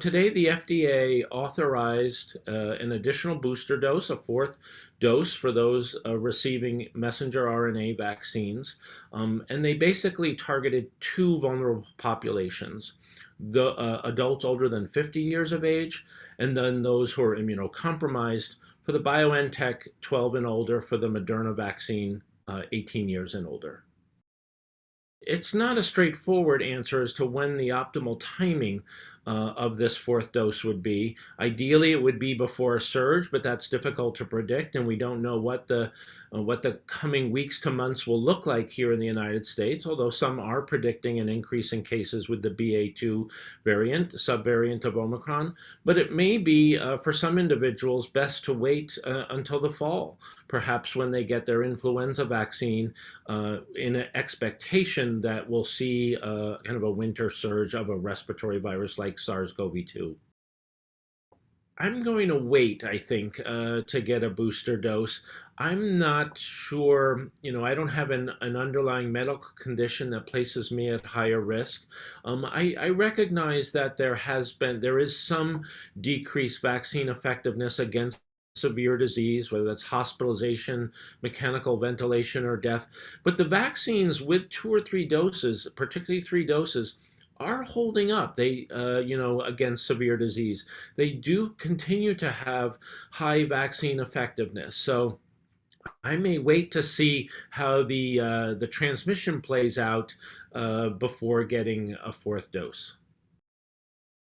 Today, the FDA authorized an additional booster dose, a fourth dose for those receiving messenger RNA vaccines. And they basically targeted two vulnerable populations: the adults older than 50 years of age, and then those who are immunocompromised for the BioNTech 12 and older, for the Moderna vaccine 18 years and older. It's not a straightforward answer as to when the optimal timing of this fourth dose would be. Ideally, it would be before a surge, but that's difficult to predict, and we don't know what the coming weeks to months will look like here in the United States. Although some are predicting an increase in cases with the BA.2 variant, subvariant of Omicron. But it may be for some individuals best to wait until the fall, perhaps when they get their influenza vaccine, in an expectation that we'll see kind of a winter surge of a respiratory virus like SARS-CoV-2. I'm going to wait, I think, to get a booster dose. I'm not sure, I don't have an underlying medical condition that places me at higher risk. I recognize that there is some decreased vaccine effectiveness against severe disease, whether that's hospitalization, mechanical ventilation, or death. But the vaccines with 2 or 3 doses, particularly 3 doses, are holding up. They, against severe disease. They do continue to have high vaccine effectiveness. So I may wait to see how the transmission plays out before getting a fourth dose.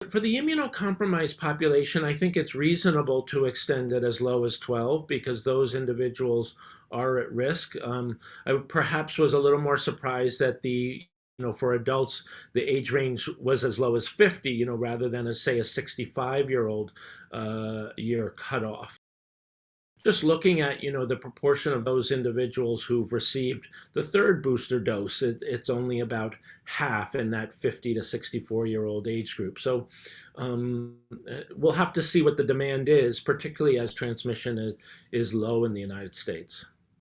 For the immunocompromised population, I think it's reasonable to extend it as low as 12 because those individuals are at risk. I perhaps was a little more surprised that for adults, the age range was as low as 50, rather than say a 65-year-old year cutoff. Just looking at the proportion of those individuals who've received the third booster dose, it's only about half in that 50 to 64-year-old age group. So we'll have to see what the demand is, particularly as transmission is low in the United States.